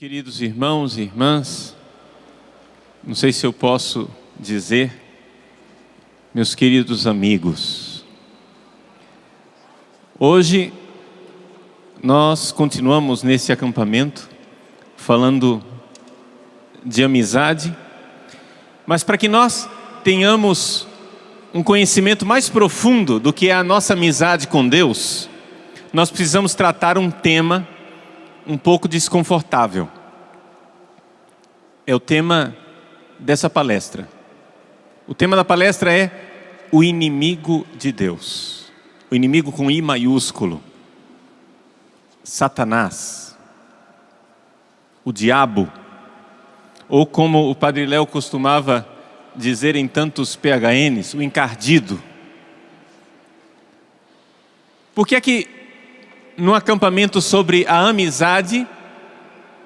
queridos irmãos e irmãs, não sei se eu posso dizer, meus queridos amigos, hoje nós continuamos nesse acampamento falando de amizade, mas para que nós tenhamos um conhecimento mais profundo do que é a nossa amizade com Deus, nós precisamos tratar um tema um pouco desconfortável. É o tema dessa palestra. O tema da palestra é o inimigo de Deus. O inimigo com I maiúsculo. Satanás. O diabo. Ou como o Padre Léo costumava dizer em tantos PHNs, o encardido. Por que é que no acampamento sobre a amizade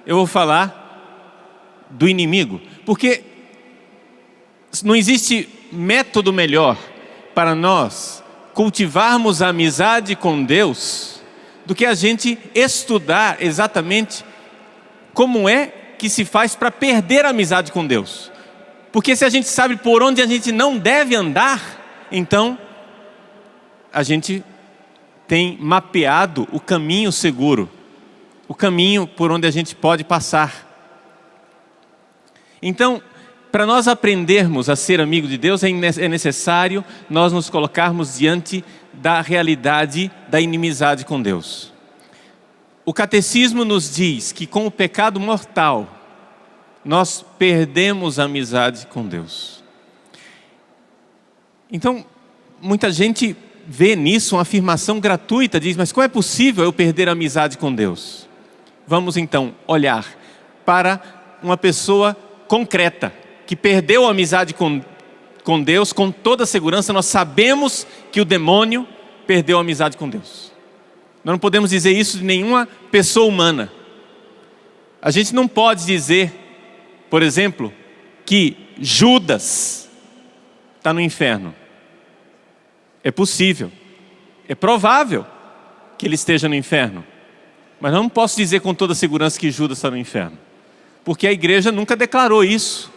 eu vou falar do inimigo? Porque não existe método melhor para nós cultivarmos a amizade com Deus do que a gente estudar exatamente como é que se faz para perder a amizade com Deus. Porque se a gente sabe por onde a gente não deve andar, então a gente tem mapeado o caminho seguro, o caminho por onde a gente pode passar. Então, para nós aprendermos a ser amigo de Deus, é necessário nós nos colocarmos diante da realidade da inimizade com Deus. O catecismo nos diz que com o pecado mortal, nós perdemos a amizade com Deus. Então, muita gente vê nisso uma afirmação gratuita, diz, mas como é possível eu perder a amizade com Deus? Vamos então olhar para uma pessoa concreta, que perdeu a amizade com Deus, com toda segurança. Nós sabemos que o demônio perdeu a amizade com Deus. Nós não podemos dizer isso de nenhuma pessoa humana. A gente não pode dizer, por exemplo, que Judas está no inferno. É possível, é provável que ele esteja no inferno. Mas não posso dizer com toda segurança que Judas está no inferno. Porque a igreja nunca declarou isso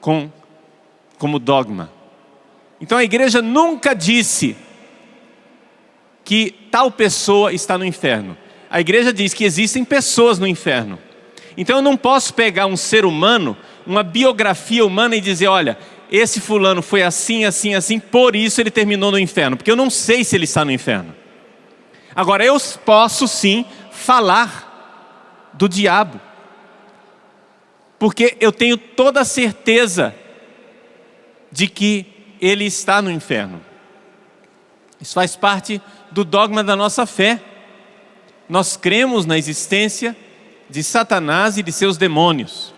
como dogma. Então a igreja nunca disse que tal pessoa está no inferno. A igreja diz que existem pessoas no inferno. Então eu não posso pegar um ser humano, uma biografia humana e dizer, olha, esse fulano foi assim, assim, assim, por isso ele terminou no inferno. Porque eu não sei se ele está no inferno. Agora eu posso sim falar do diabo. Porque eu tenho toda a certeza de que ele está no inferno. Isso faz parte do dogma da nossa fé. Nós cremos na existência de Satanás e de seus demônios.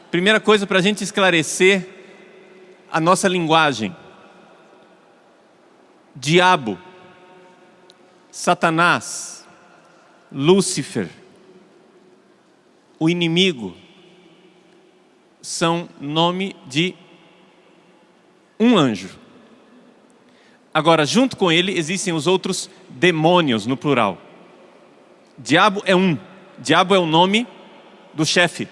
Primeira coisa para a gente esclarecer a nossa linguagem. Diabo, Satanás, Lúcifer, o inimigo, são nome de um anjo. Agora, junto com ele existem os outros demônios no plural. Diabo é um. Diabo é o nome do chefe.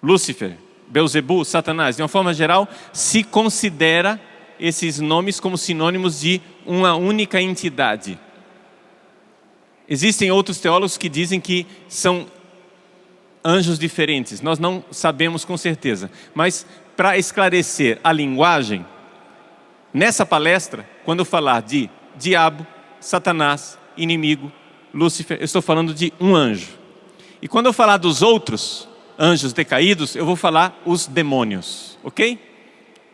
Lúcifer, Belzebu, Satanás. De uma forma geral, se considera esses nomes como sinônimos de uma única entidade. Existem outros teólogos que dizem que são anjos diferentes. Nós não sabemos com certeza. Mas para esclarecer a linguagem, nessa palestra, quando eu falar de diabo, Satanás, inimigo, Lúcifer, eu estou falando de um anjo. E quando eu falar dos outros anjos decaídos, eu vou falar os demônios, ok?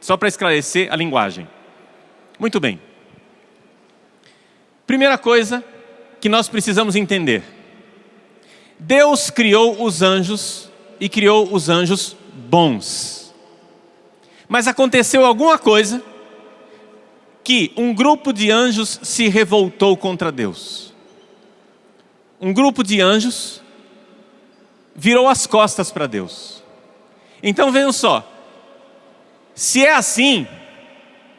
Só para esclarecer a linguagem. Muito bem. Primeira coisa que nós precisamos entender. Deus criou os anjos e criou os anjos bons. Mas aconteceu alguma coisa que um grupo de anjos se revoltou contra Deus. Um grupo de anjos virou as costas para Deus. Então vejam só, se é assim,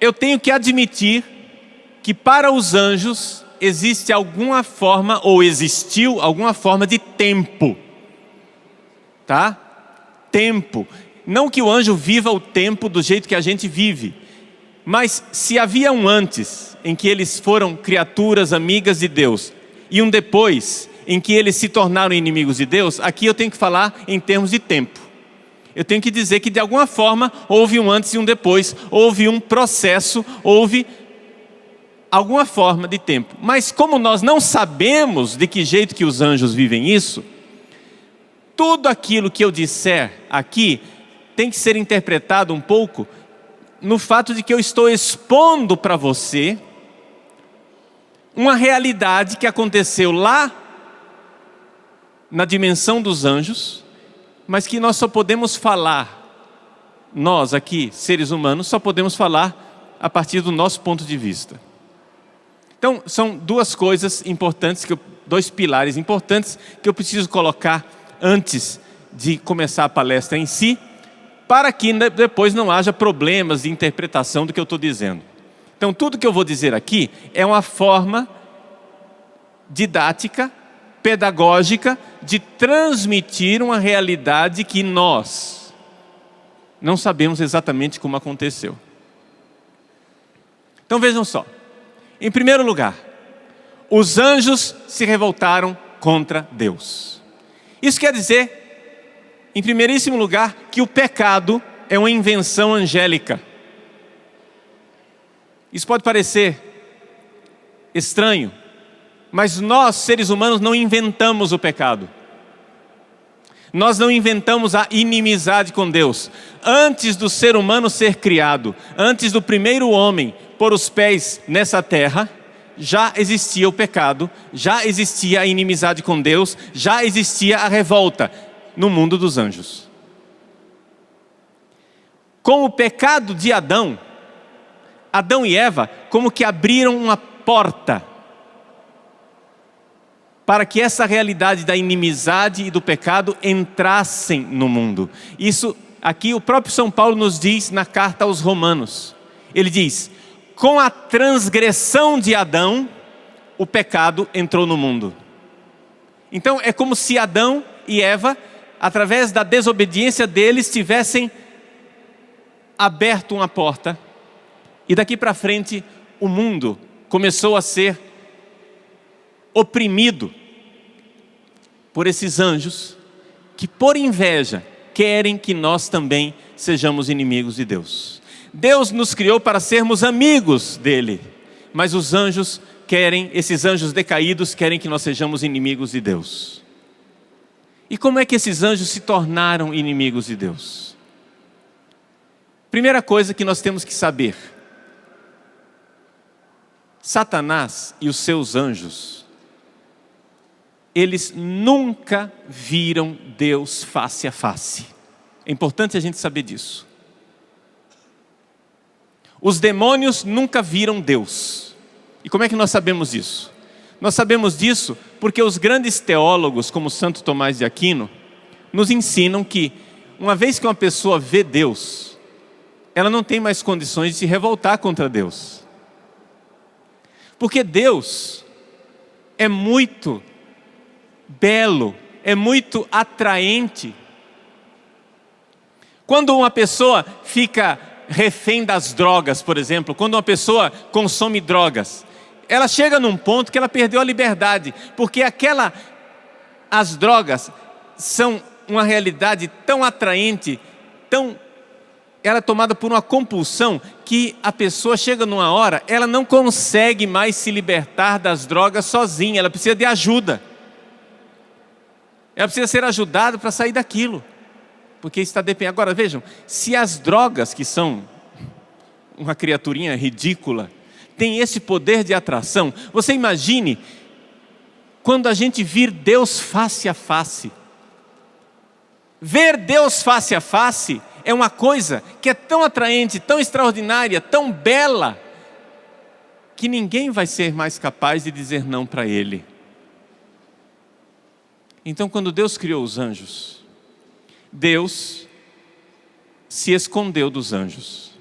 eu tenho que admitir que para os anjos existe alguma forma, ou existiu alguma forma de tempo. Tá? Tempo. Não que o anjo viva o tempo do jeito que a gente vive, mas se havia um antes, em que eles foram criaturas amigas de Deus, e um depois, em que eles se tornaram inimigos de Deus, aqui eu tenho que falar em termos de tempo. Eu tenho que dizer que de alguma forma houve um antes e um depois, houve um processo, houve alguma forma de tempo. Mas como nós não sabemos de que jeito que os anjos vivem isso, tudo aquilo que eu disser aqui tem que ser interpretado um pouco no fato de que eu estou expondo para você uma realidade que aconteceu lá na dimensão dos anjos, mas que nós só podemos falar, nós aqui, seres humanos, só podemos falar a partir do nosso ponto de vista. Então, são duas coisas importantes, dois pilares importantes que eu preciso colocar antes de começar a palestra em si, para que depois não haja problemas de interpretação do que eu estou dizendo. Então, tudo que eu vou dizer aqui é uma forma didática, pedagógica, de transmitir uma realidade que nós não sabemos exatamente como aconteceu. Então, vejam só. Em primeiro lugar, os anjos se revoltaram contra Deus. Isso quer dizer, em primeiríssimo lugar, que o pecado é uma invenção angélica. Isso pode parecer estranho, mas nós, seres humanos, não inventamos o pecado. Nós não inventamos a inimizade com Deus. Antes do ser humano ser criado, antes do primeiro homem pôr os pés nessa terra, já existia o pecado, já existia a inimizade com Deus, já existia a revolta no mundo dos anjos. Com o pecado de Adão e Eva como que abriram uma porta para que essa realidade da inimizade e do pecado entrassem no mundo. Isso aqui o próprio São Paulo nos diz na carta aos Romanos. Ele diz: com a transgressão de Adão, o pecado entrou no mundo. Então é como se Adão e Eva, através da desobediência deles, tivessem aberto uma porta, e daqui para frente o mundo começou a ser oprimido por esses anjos que, por inveja, querem que nós também sejamos inimigos de Deus. Deus nos criou para sermos amigos dele, mas os anjos querem, esses anjos decaídos querem que nós sejamos inimigos de Deus. E como é que esses anjos se tornaram inimigos de Deus? Primeira coisa que nós temos que saber: Satanás e os seus anjos, eles nunca viram Deus face a face. É importante a gente saber disso. Os demônios nunca viram Deus. E como é que nós sabemos isso? Nós sabemos disso porque os grandes teólogos, como Santo Tomás de Aquino, nos ensinam que, uma vez que uma pessoa vê Deus, ela não tem mais condições de se revoltar contra Deus. Porque Deus é muito belo, é muito atraente. Quando uma pessoa fica refém das drogas, por exemplo, quando uma pessoa consome drogas, ela chega num ponto que ela perdeu a liberdade, porque as drogas são uma realidade tão atraente, ela é tomada por uma compulsão, que a pessoa chega numa hora, ela não consegue mais se libertar das drogas sozinha, ela precisa de ajuda. Ela precisa ser ajudada para sair daquilo, porque está dependendo. Agora vejam, se as drogas, que são uma criaturinha ridícula, têm esse poder de atração, você imagine quando a gente vir Deus face a face. Ver Deus face a face é uma coisa que é tão atraente, tão extraordinária, tão bela, que ninguém vai ser mais capaz de dizer não para Ele. Então, quando Deus criou os anjos, Deus se escondeu dos anjos.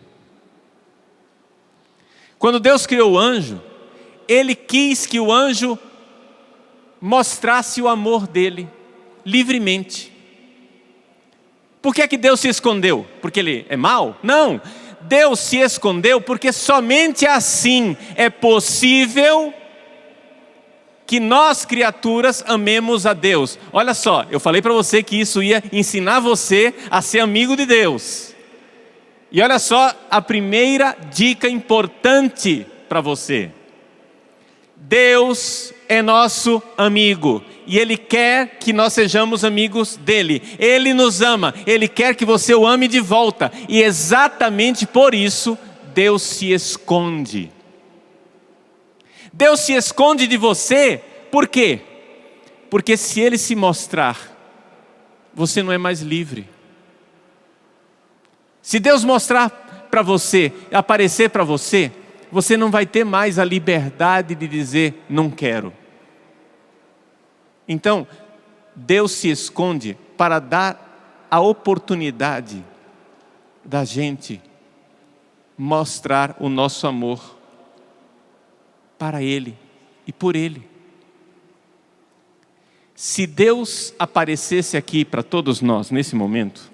Quando Deus criou o anjo, ele quis que o anjo mostrasse o amor dele livremente. Por que é que Deus se escondeu? Porque ele é mau? Não, Deus se escondeu porque somente assim é possível que nós, criaturas, amemos a Deus. Olha só, eu falei para você que isso ia ensinar você a ser amigo de Deus. E olha só a primeira dica importante para você. Deus é nosso amigo e Ele quer que nós sejamos amigos dEle. Ele nos ama, Ele quer que você o ame de volta. E exatamente por isso, Deus se esconde. Deus se esconde de você, por quê? Porque se Ele se mostrar, você não é mais livre. Se Deus mostrar para você, aparecer para você, você não vai ter mais a liberdade de dizer, não quero. Então, Deus se esconde para dar a oportunidade da gente mostrar o nosso amor para Ele e por Ele. Se Deus aparecesse aqui para todos nós nesse momento,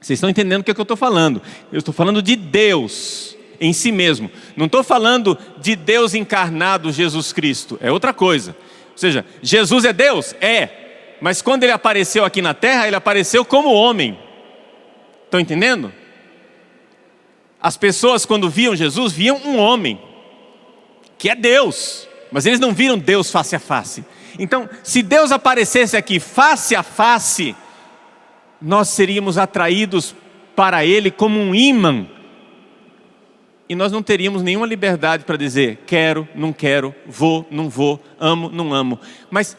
vocês estão entendendo o que é que eu estou falando? Eu estou falando de Deus em si mesmo. Não estou falando de Deus encarnado, Jesus Cristo. É outra coisa. Ou seja, Jesus é Deus? É. Mas quando Ele apareceu aqui na terra, Ele apareceu como homem. Estão entendendo? As pessoas quando viam Jesus, viam um homem, que é Deus. Mas eles não viram Deus face a face. Então, se Deus aparecesse aqui face a face, nós seríamos atraídos para Ele como um ímã. E nós não teríamos nenhuma liberdade para dizer, quero, não quero, vou, não vou, amo, não amo. Mas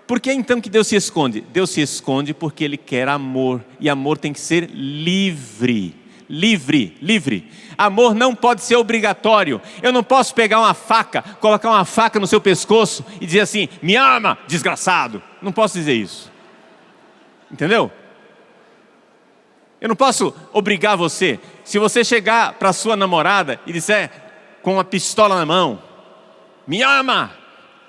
por que então que Deus se esconde? Deus se esconde porque Ele quer amor. E amor tem que ser livre. Livre, livre. Amor não pode ser obrigatório. Eu não posso pegar uma faca, colocar uma faca no seu pescoço e dizer assim, me ama, desgraçado. Não posso dizer isso. Entendeu? Eu não posso obrigar você. Se você chegar para sua namorada e disser com uma pistola na mão, me ama,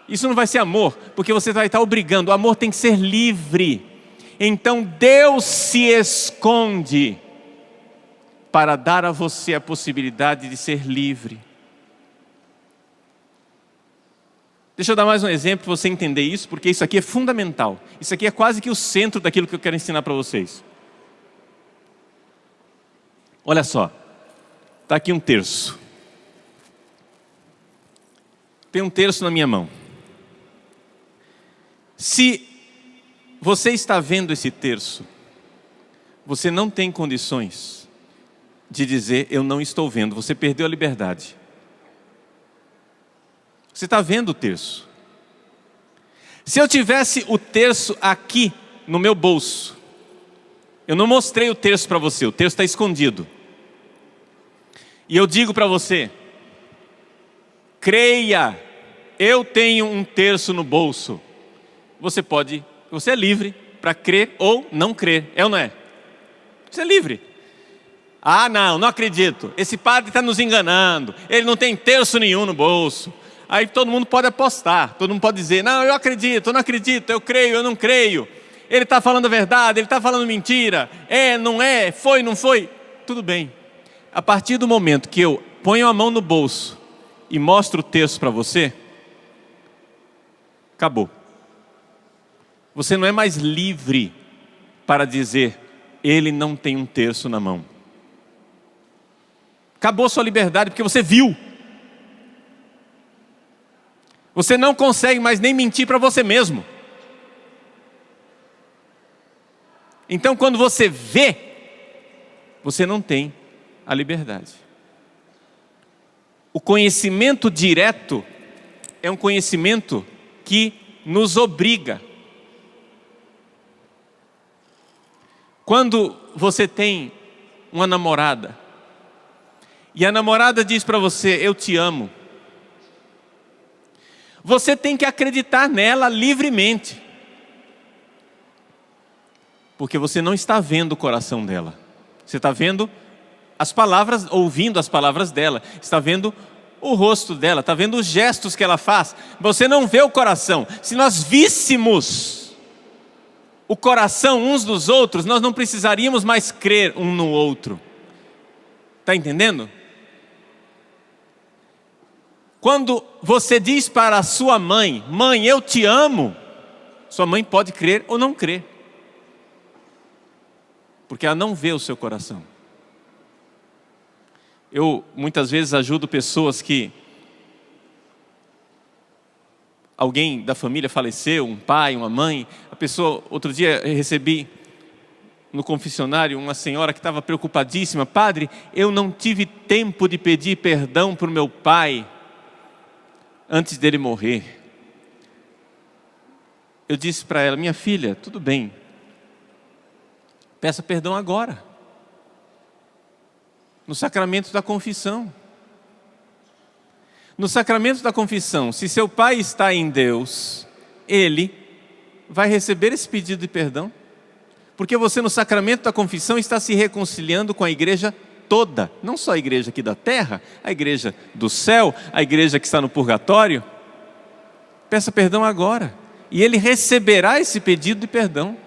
isso não vai ser amor, porque você vai estar obrigando. O amor tem que ser livre. Então Deus se esconde para dar a você a possibilidade de ser livre. Deixa eu dar mais um exemplo para você entender isso, porque isso aqui é fundamental. Isso aqui é quase que o centro daquilo que eu quero ensinar para vocês. Olha só, está aqui um terço. Tem um terço na minha mão. Se você está vendo esse terço, você não tem condições de dizer, eu não estou vendo. Você perdeu a liberdade. Você está vendo o terço. Se eu tivesse o terço aqui no meu bolso, eu não mostrei o terço para você, o terço está escondido. E eu digo para você, creia, eu tenho um terço no bolso. Você é livre para crer ou não crer, é ou não é? Você é livre. Ah, não acredito, esse padre está nos enganando, ele não tem terço nenhum no bolso. Aí todo mundo pode apostar, todo mundo pode dizer, não, eu acredito, eu não acredito, eu creio, eu não creio. Ele está falando a verdade, ele está falando mentira, é, não é, foi, não foi, tudo bem. A partir do momento que eu ponho a mão no bolso e mostro o terço para você, acabou. Você não é mais livre para dizer, ele não tem um terço na mão. Acabou sua liberdade porque você viu. Você não consegue mais nem mentir para você mesmo. Então quando você vê, você não tem a liberdade. O conhecimento direto é um conhecimento que nos obriga. Quando você tem uma namorada e a namorada diz para você, eu te amo, você tem que acreditar nela livremente, porque você não está vendo o coração dela. Você está vendo as palavras, ouvindo as palavras dela, está vendo o rosto dela, está vendo os gestos que ela faz. Você não vê o coração. Se nós víssemos o coração uns dos outros, nós não precisaríamos mais crer um no outro. Está entendendo? Quando você diz para a sua mãe: mãe, eu te amo, sua mãe pode crer ou não crer, porque ela não vê o seu coração. Eu muitas vezes ajudo pessoas que alguém da família faleceu, um pai, uma mãe. A pessoa, outro dia eu recebi no confessionário uma senhora que estava preocupadíssima: padre, eu não tive tempo de pedir perdão para o meu pai antes dele morrer. Eu disse para ela: minha filha, tudo bem, peça perdão agora, no sacramento da confissão. No sacramento da confissão, se seu pai está em Deus, ele vai receber esse pedido de perdão, porque você no sacramento da confissão está se reconciliando com a igreja toda, não só a igreja aqui da terra, a igreja do céu, a igreja que está no purgatório. Peça perdão agora, e ele receberá esse pedido de perdão.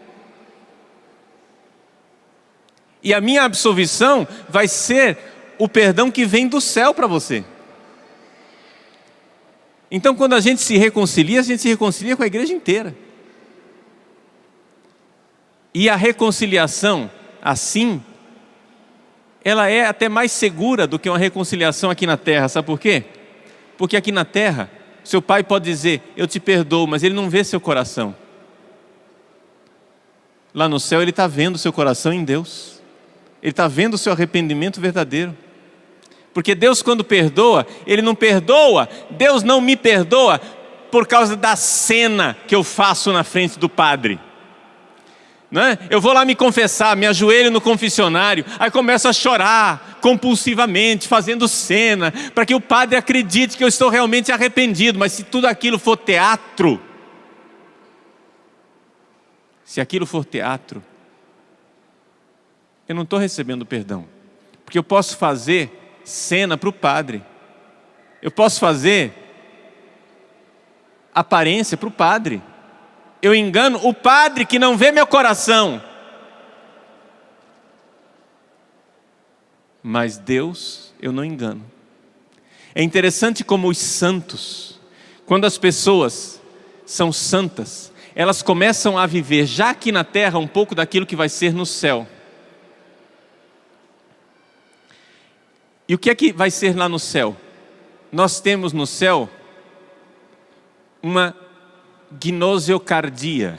E a minha absolvição vai ser o perdão que vem do céu para você. Então, quando a gente se reconcilia com a igreja inteira. E a reconciliação, assim, ela é até mais segura do que uma reconciliação aqui na terra. Sabe por quê? Porque aqui na terra, seu pai pode dizer: eu te perdoo, mas ele não vê seu coração. Lá no céu ele está vendo seu coração em Deus. Ele está vendo o seu arrependimento verdadeiro. Porque Deus, quando perdoa, Ele não perdoa, Deus não me perdoa por causa da cena que eu faço na frente do padre. Não é? Eu vou lá me confessar, me ajoelho no confessionário, aí começo a chorar compulsivamente, fazendo cena, para que o padre acredite que eu estou realmente arrependido. Mas se tudo aquilo for teatro, eu não estou recebendo perdão. Porque eu posso fazer cena para o padre, eu posso fazer aparência para o padre, eu engano o padre que não vê meu coração, mas Deus eu não engano. É interessante como os santos, quando as pessoas são santas, elas começam a viver já aqui na terra um pouco daquilo que vai ser no céu. E o que é que vai ser lá no céu? Nós temos no céu uma gnoseocardia,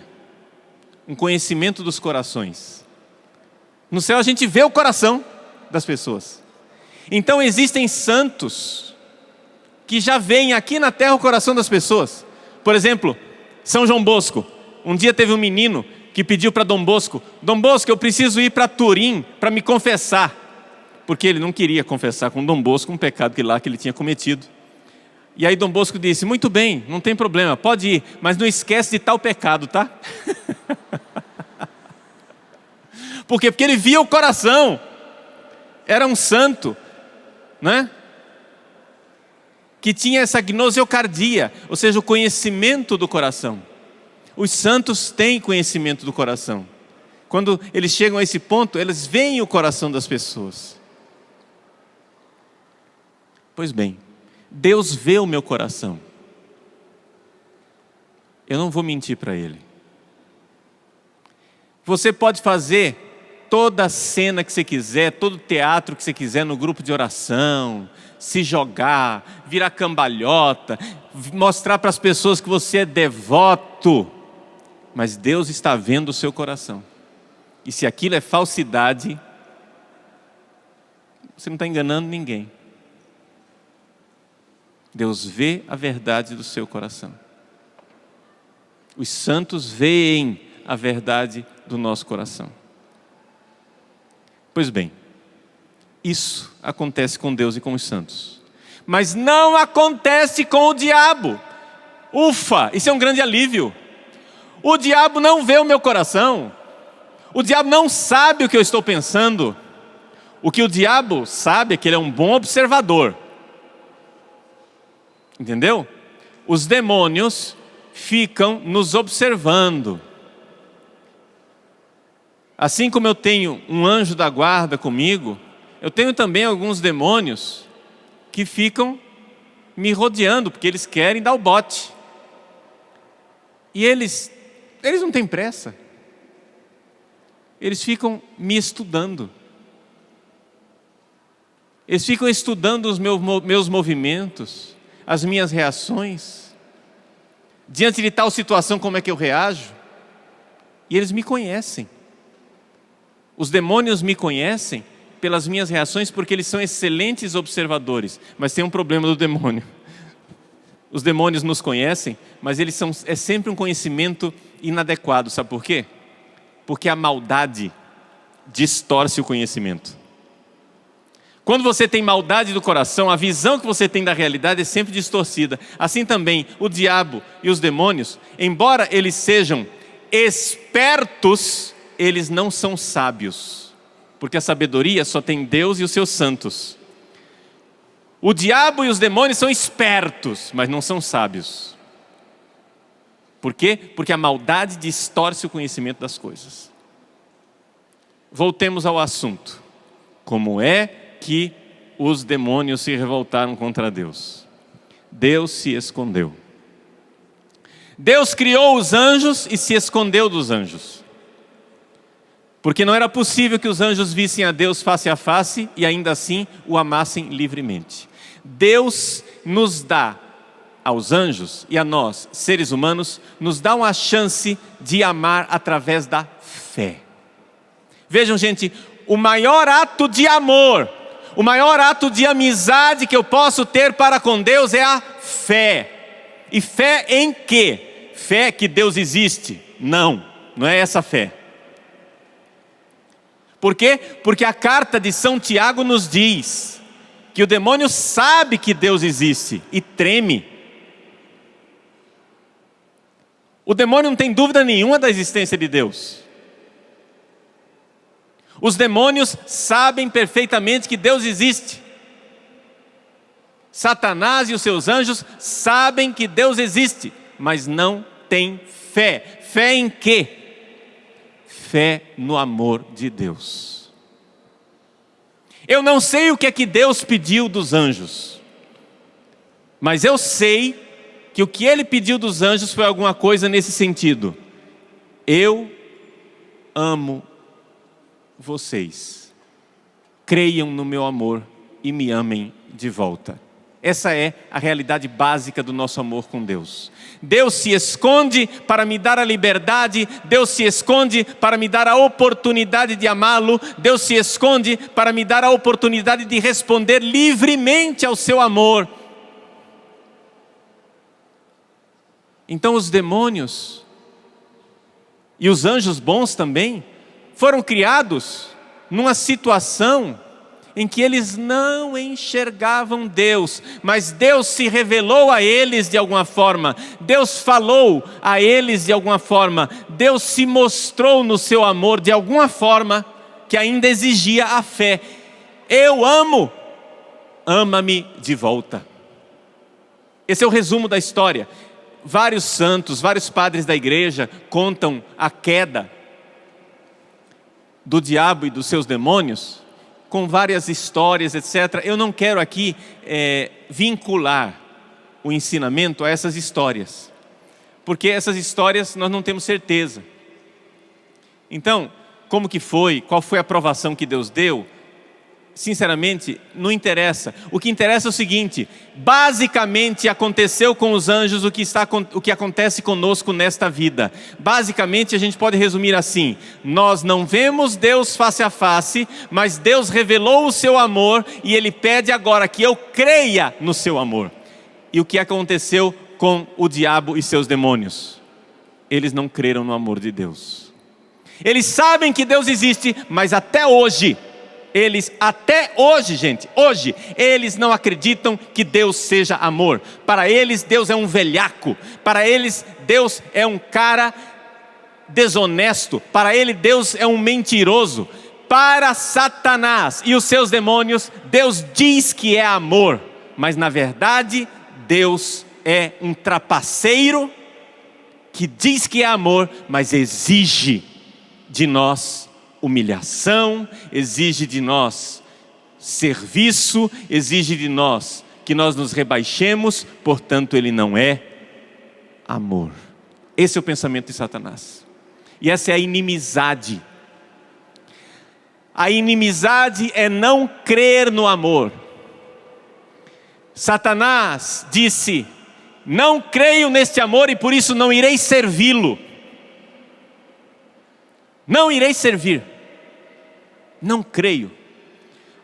um conhecimento dos corações. No céu a gente vê o coração das pessoas. Então existem santos que já veem aqui na terra o coração das pessoas. Por exemplo, São João Bosco. Um dia teve um menino que pediu para Dom Bosco: Dom Bosco, eu preciso ir para Turim para me confessar. Porque ele não queria confessar com Dom Bosco um pecado que ele tinha cometido. E aí Dom Bosco disse: muito bem, não tem problema, pode ir, mas não esquece de tal pecado, tá? Por quê? Porque ele via o coração. Era um santo, né? Que tinha essa gnoseocardia, ou seja, o conhecimento do coração. Os santos têm conhecimento do coração. Quando eles chegam a esse ponto, eles veem o coração das pessoas. Pois bem, Deus vê o meu coração. Eu não vou mentir para Ele. Você pode fazer toda a cena que você quiser, todo o teatro que você quiser no grupo de oração, se jogar, virar cambalhota, mostrar para as pessoas que você é devoto, mas Deus está vendo o seu coração. E se aquilo é falsidade, você não está enganando ninguém. Deus vê a verdade do seu coração. Os santos veem a verdade do nosso coração. Pois bem, isso acontece com Deus e com os santos. Mas não acontece com o diabo. Ufa, isso é um grande alívio. O diabo não vê o meu coração. O diabo não sabe o que eu estou pensando. O que o diabo sabe é que ele é um bom observador. Entendeu? Os demônios ficam nos observando. Assim como eu tenho um anjo da guarda comigo, eu tenho também alguns demônios que ficam me rodeando, porque eles querem dar o bote. E eles não têm pressa. Eles ficam me estudando. Eles ficam estudando os meus movimentos, as minhas reações. Diante de tal situação, como é que eu reajo? E eles me conhecem. Os demônios me conhecem pelas minhas reações, porque eles são excelentes observadores. Mas tem um problema do demônio. Os demônios nos conhecem, mas é sempre um conhecimento inadequado. Sabe por quê? Porque a maldade distorce o conhecimento. Quando você tem maldade do coração, a visão que você tem da realidade é sempre distorcida. Assim também, o diabo e os demônios, embora eles sejam espertos, eles não são sábios. Porque a sabedoria só tem Deus e os seus santos. O diabo e os demônios são espertos, mas não são sábios. Por quê? Porque a maldade distorce o conhecimento das coisas. Voltemos ao assunto. Como é que os demônios se revoltaram contra Deus? Deus se escondeu. Deus criou os anjos e se escondeu dos anjos. Porque não era possível que os anjos vissem a Deus face a face e ainda assim o amassem livremente. Deus nos dá aos anjos e a nós, seres humanos, nos dá uma chance de amar através da fé. Vejam, gente, o maior ato de amor, o maior ato de amizade que eu posso ter para com Deus é a fé. E fé em quê? Fé que Deus existe? Não é essa fé. Por quê? Porque a carta de São Tiago nos diz que o demônio sabe que Deus existe e treme. O demônio não tem dúvida nenhuma da existência de Deus. Os demônios sabem perfeitamente que Deus existe. Satanás e os seus anjos sabem que Deus existe, mas não têm fé. Fé em quê? Fé no amor de Deus. Eu não sei o que é que Deus pediu dos anjos, mas eu sei que o que Ele pediu dos anjos foi alguma coisa nesse sentido: eu amo vocês, creiam no meu amor e me amem de volta. Essa é a realidade básica do nosso amor com Deus. Deus se esconde para me dar a liberdade, Deus se esconde para me dar a oportunidade de amá-lo, Deus se esconde para me dar a oportunidade de responder livremente ao seu amor. Então os demônios e os anjos bons também foram criados numa situação em que eles não enxergavam Deus, mas Deus se revelou a eles de alguma forma, Deus falou a eles de alguma forma, Deus se mostrou no seu amor de alguma forma que ainda exigia a fé. Eu amo, ama-me de volta. Esse é o resumo da história. Vários santos, vários padres da igreja contam a queda do diabo e dos seus demônios, com várias histórias, etc. Eu não quero aqui vincular o ensinamento a essas histórias, porque essas histórias nós não temos certeza. Então, como que foi, qual foi a provação que Deus deu, sinceramente, não interessa. O que interessa é o seguinte: basicamente aconteceu com os anjos o que acontece conosco nesta vida. Basicamente a gente pode resumir assim: nós não vemos Deus face a face, mas Deus revelou o seu amor e Ele pede agora que eu creia no seu amor. E o que aconteceu com o diabo e seus demônios? Eles não creram no amor de Deus. Eles sabem que Deus existe, mas até hoje, gente, hoje, eles não acreditam que Deus seja amor. Para eles, Deus é um velhaco. Para eles, Deus é um cara desonesto. Para ele, Deus é um mentiroso. Para Satanás e os seus demônios, Deus diz que é amor, mas na verdade, Deus é um trapaceiro que diz que é amor, mas exige de nós humilhação, exige de nós serviço, exige de nós que nós nos rebaixemos, portanto ele não é amor. Esse é o pensamento de Satanás. E essa é a inimizade. A inimizade é não crer no amor. Satanás disse: não creio neste amor e por isso não irei servi-lo. Não irei servir. Não creio.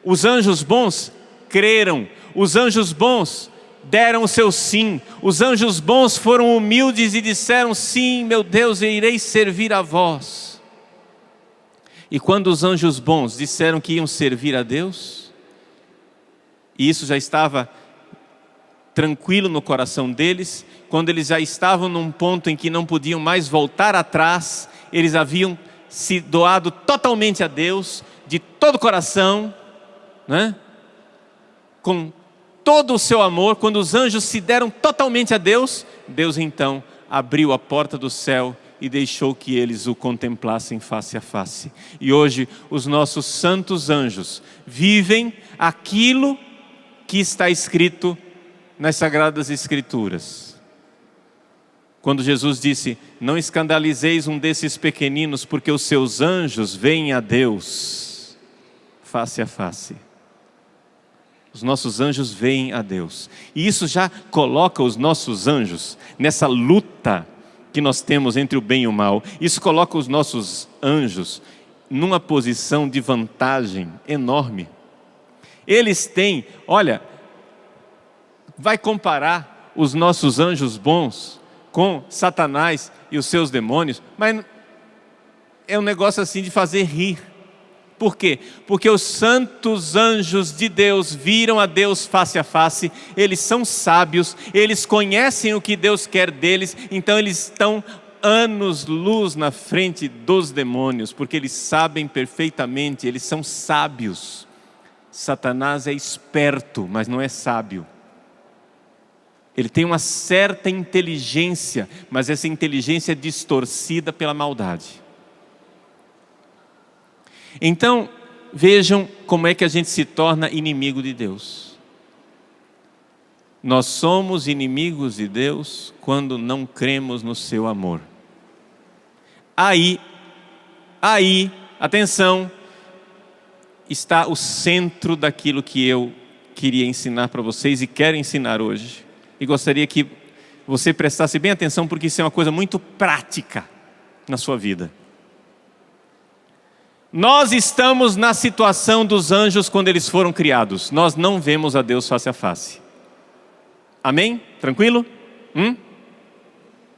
Os anjos bons creram. Os anjos bons deram o seu sim. Os anjos bons foram humildes e disseram: sim, meu Deus, eu irei servir a vós. E quando os anjos bons disseram que iam servir a Deus, e isso já estava tranquilo no coração deles, quando eles já estavam num ponto em que não podiam mais voltar atrás, eles haviam se doado totalmente a Deus, de todo o coração, né? Com todo o seu amor. Quando os anjos se deram totalmente a Deus, Deus então abriu a porta do céu e deixou que eles o contemplassem face a face. E hoje os nossos santos anjos vivem aquilo que está escrito nas Sagradas Escrituras. Quando Jesus disse: não escandalizeis um desses pequeninos, porque os seus anjos veem a Deus face a face. Os nossos anjos veem a Deus. E isso já coloca os nossos anjos nessa luta que nós temos entre o bem e o mal. Isso coloca os nossos anjos numa posição de vantagem enorme. Eles têm, olha, vai comparar os nossos anjos bons com Satanás e os seus demônios, mas é um negócio assim de fazer rir. Por quê? Porque os santos anjos de Deus viram a Deus face a face, eles são sábios, eles conhecem o que Deus quer deles, então eles estão anos-luz na frente dos demônios, porque eles sabem perfeitamente, eles são sábios. Satanás é esperto, mas não é sábio. Ele tem uma certa inteligência, mas essa inteligência é distorcida pela maldade. Então, vejam como é que a gente se torna inimigo de Deus. Nós somos inimigos de Deus quando não cremos no seu amor. Aí, atenção, está o centro daquilo que eu queria ensinar para vocês e quero ensinar hoje. E gostaria que você prestasse bem atenção, porque isso é uma coisa muito prática na sua vida. Nós estamos na situação dos anjos quando eles foram criados. Nós não vemos a Deus face a face. Amém? Tranquilo?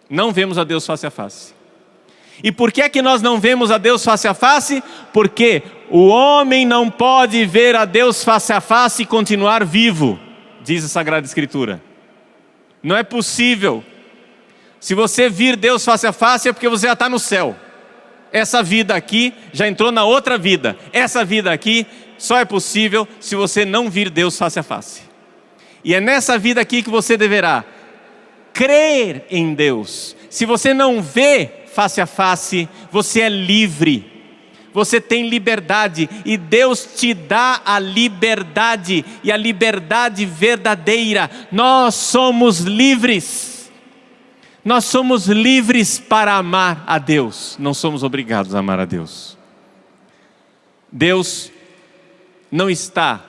Não vemos a Deus face a face. E por que é que nós não vemos a Deus face a face? Porque o homem não pode ver a Deus face a face e continuar vivo, diz a Sagrada Escritura. Não é possível. Se você vir Deus face a face é porque você já está no céu. Essa vida aqui já entrou na outra vida. Essa vida aqui só é possível se você não vir Deus face a face. E é nessa vida aqui que você deverá crer em Deus. Se você não vê face a face, você é livre. Você tem liberdade e Deus te dá a liberdade, e a liberdade verdadeira. Nós somos livres. Nós somos livres para amar a Deus, não somos obrigados a amar a Deus. Deus não está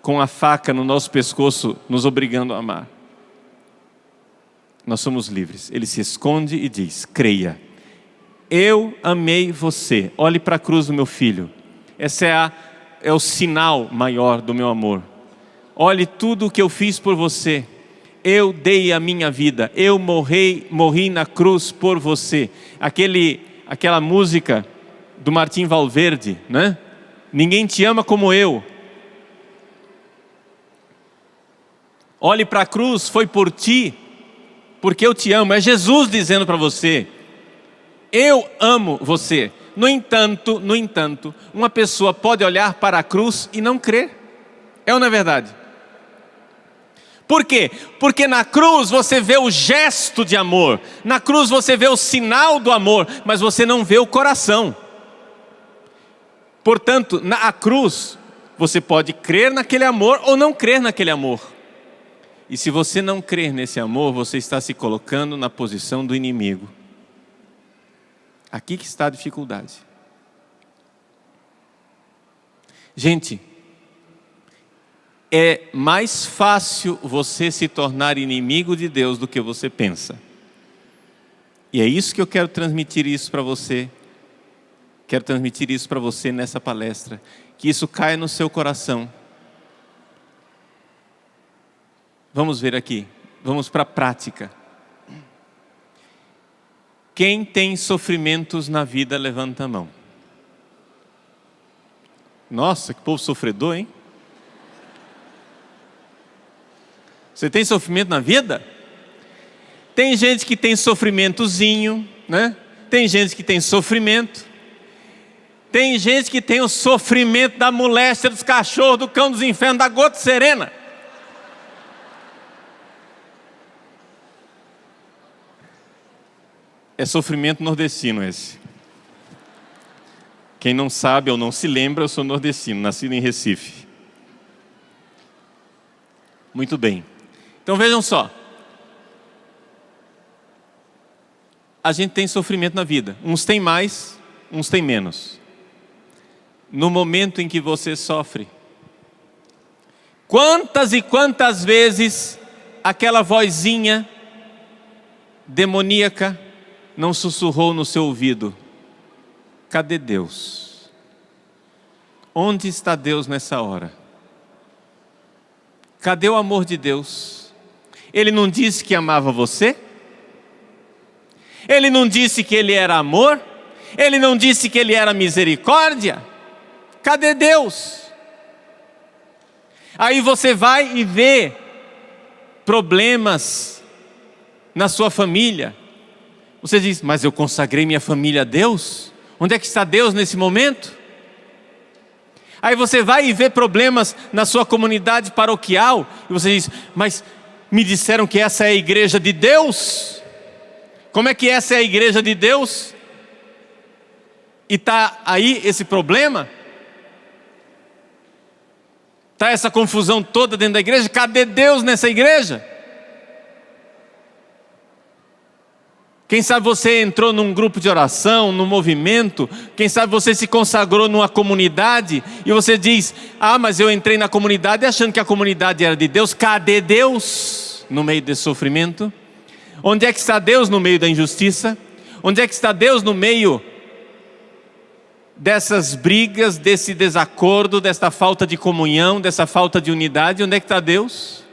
com a faca no nosso pescoço nos obrigando a amar. Nós somos livres. Ele se esconde e diz: creia, eu amei você, olhe para a cruz do meu filho. Esse é o sinal maior do meu amor. Olhe tudo o que eu fiz por você. Eu dei a minha vida, eu morri na cruz por você. Aquela música do Martim Valverde, né? Ninguém te ama como eu. Olhe para a cruz, foi por ti, porque eu te amo. É Jesus dizendo para você: eu amo você. No entanto, uma pessoa pode olhar para a cruz e não crer. É ou não é verdade? Por quê? Porque na cruz você vê o gesto de amor, na cruz você vê o sinal do amor, mas você não vê o coração. Portanto, na cruz, você pode crer naquele amor ou não crer naquele amor. E se você não crer nesse amor, você está se colocando na posição do inimigo. Aqui que está a dificuldade. Gente, é mais fácil você se tornar inimigo de Deus do que você pensa. E é isso que eu quero transmitir isso para você. Quero transmitir isso para você nessa palestra. Que isso caia no seu coração. Vamos ver aqui. Vamos para a prática. Quem tem sofrimentos na vida, levanta a mão. Nossa, que povo sofredor, hein? Você tem sofrimento na vida? Tem gente que tem sofrimentozinho, né? Tem gente que tem sofrimento. Tem gente que tem o sofrimento da moléstia dos cachorros, do cão dos infernos, da gota serena. É sofrimento nordestino esse. Quem não sabe ou não se lembra, eu sou nordestino, nascido em Recife. Muito bem. Então vejam só. A gente tem sofrimento na vida. Uns têm mais, uns têm menos. No momento em que você sofre, quantas e quantas vezes aquela vozinha demoníaca não sussurrou no seu ouvido: cadê Deus? Onde está Deus nessa hora? Cadê o amor de Deus? Ele não disse que amava você? Ele não disse que Ele era amor? Ele não disse que Ele era misericórdia? Cadê Deus? Aí você vai e vê problemas na sua família. Você diz: mas eu consagrei minha família a Deus? Onde é que está Deus nesse momento? Aí você vai e vê problemas na sua comunidade paroquial, e você diz: mas me disseram que essa é a igreja de Deus? Como é que essa é a igreja de Deus? E está aí esse problema? Está essa confusão toda dentro da igreja? Cadê Deus nessa igreja? Quem sabe você entrou num grupo de oração, num movimento. Quem sabe você se consagrou numa comunidade e você diz: ah, mas eu entrei na comunidade achando que a comunidade era de Deus. Cadê Deus no meio desse sofrimento? Onde é que está Deus no meio da injustiça? Onde é que está Deus no meio dessas brigas, desse desacordo, dessa falta de comunhão, dessa falta de unidade? Onde é que está Deus?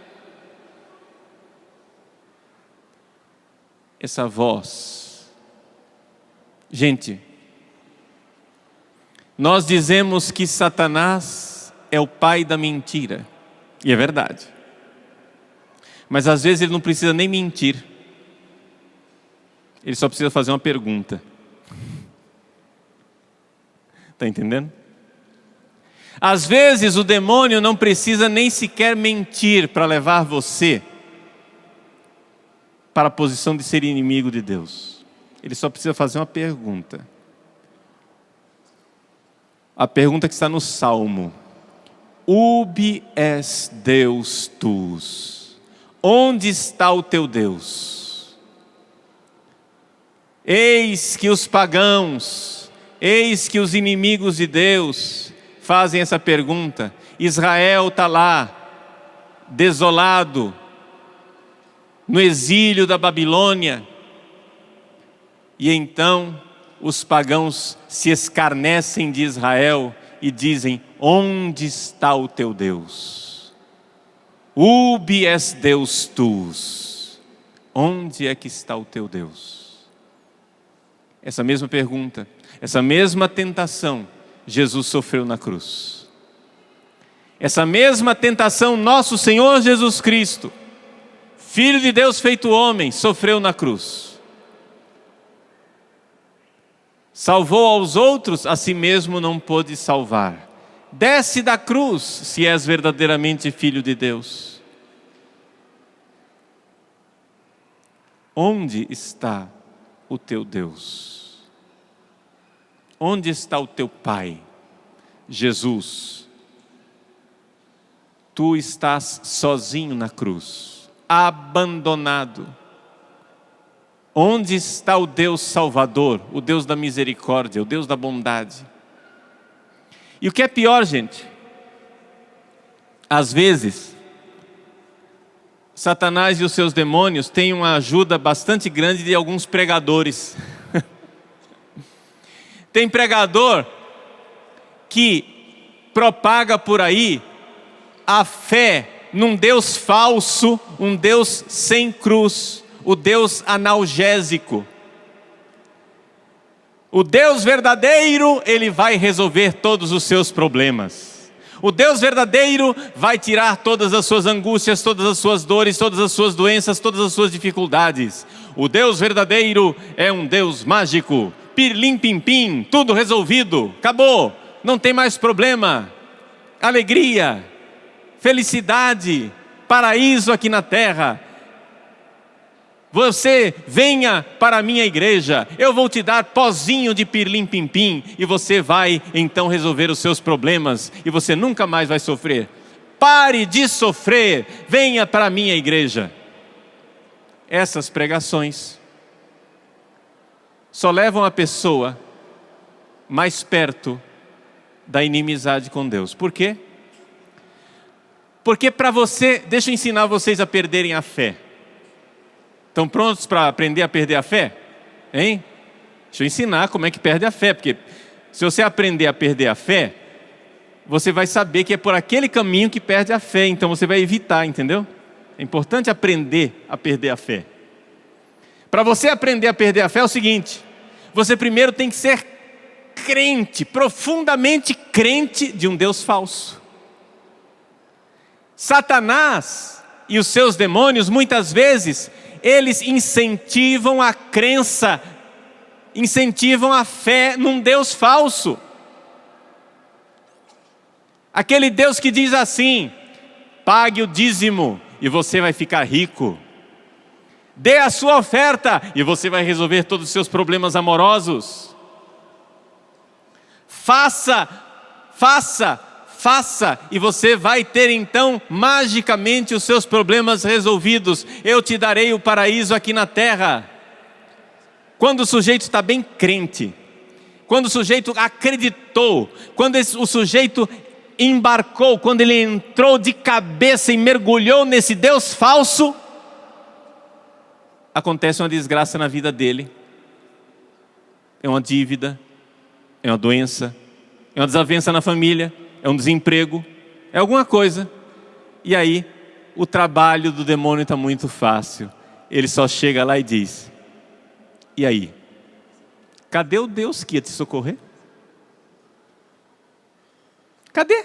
Essa voz. Gente, nós dizemos que Satanás é o pai da mentira, e é verdade. Mas às vezes ele não precisa nem mentir. Ele só precisa fazer uma pergunta. Está entendendo? Às vezes o demônio não precisa nem sequer mentir para levar você para a posição de ser inimigo de Deus. Ele só precisa fazer uma pergunta. A pergunta que está no Salmo: Ubi es Deus tuus? Onde está o teu Deus? Eis que os pagãos, eis que os inimigos de Deus fazem essa pergunta. Israel está lá, desolado, no exílio da Babilônia. E então os pagãos se escarnecem de Israel e dizem: onde está o teu Deus? Ubi es Deus tuus? Onde é que está o teu Deus? Essa mesma pergunta, essa mesma tentação, Jesus sofreu na cruz. Essa mesma tentação, nosso Senhor Jesus Cristo, Filho de Deus feito homem, sofreu na cruz. Salvou aos outros, a si mesmo não pôde salvar. Desce da cruz, se és verdadeiramente Filho de Deus. Onde está o teu Deus? Onde está o teu Pai? Jesus, tu estás sozinho na cruz, abandonado. Onde está o Deus Salvador, o Deus da misericórdia, o Deus da bondade? E o que é pior, gente? Às vezes, Satanás e os seus demônios têm uma ajuda bastante grande de alguns pregadores. Tem pregador que propaga por aí a fé num Deus falso, um Deus sem cruz, o Deus analgésico. O Deus verdadeiro, Ele vai resolver todos os seus problemas. O Deus verdadeiro vai tirar todas as suas angústias, todas as suas dores, todas as suas doenças, todas as suas dificuldades. O Deus verdadeiro é um Deus mágico. Pirlim pim pim, tudo resolvido, acabou, não tem mais problema. Alegria, felicidade, paraíso aqui na terra. Você venha para a minha igreja, eu vou te dar pozinho de pirlim pim pim e você vai então resolver os seus problemas e você nunca mais vai sofrer. Pare de sofrer, venha para a minha igreja. Essas pregações só levam a pessoa mais perto da inimizade com Deus. Por quê? Porque para você, deixa eu ensinar vocês a perderem a fé. Estão prontos para aprender a perder a fé? Hein? Deixa eu ensinar como é que perde a fé, porque se você aprender a perder a fé, você vai saber que é por aquele caminho que perde a fé, então você vai evitar, entendeu? É importante aprender a perder a fé. Para você aprender a perder a fé é o seguinte: você primeiro tem que ser crente, profundamente crente de um Deus falso. Satanás e os seus demônios, muitas vezes, eles incentivam a crença, incentivam a fé num Deus falso. Aquele Deus que diz assim: pague o dízimo e você vai ficar rico. Dê a sua oferta e você vai resolver todos os seus problemas amorosos. Faça e você vai ter então magicamente os seus problemas resolvidos. Eu te darei o paraíso aqui na terra. Quando o sujeito está bem crente, quando o sujeito acreditou, quando o sujeito embarcou, quando ele entrou de cabeça e mergulhou nesse Deus falso, acontece uma desgraça na vida dele. É uma dívida, é uma doença, é uma desavença na família, é um desemprego, é alguma coisa. E aí, o trabalho do demônio está muito fácil. Ele só chega lá e diz: e aí? Cadê o Deus que ia te socorrer? Cadê?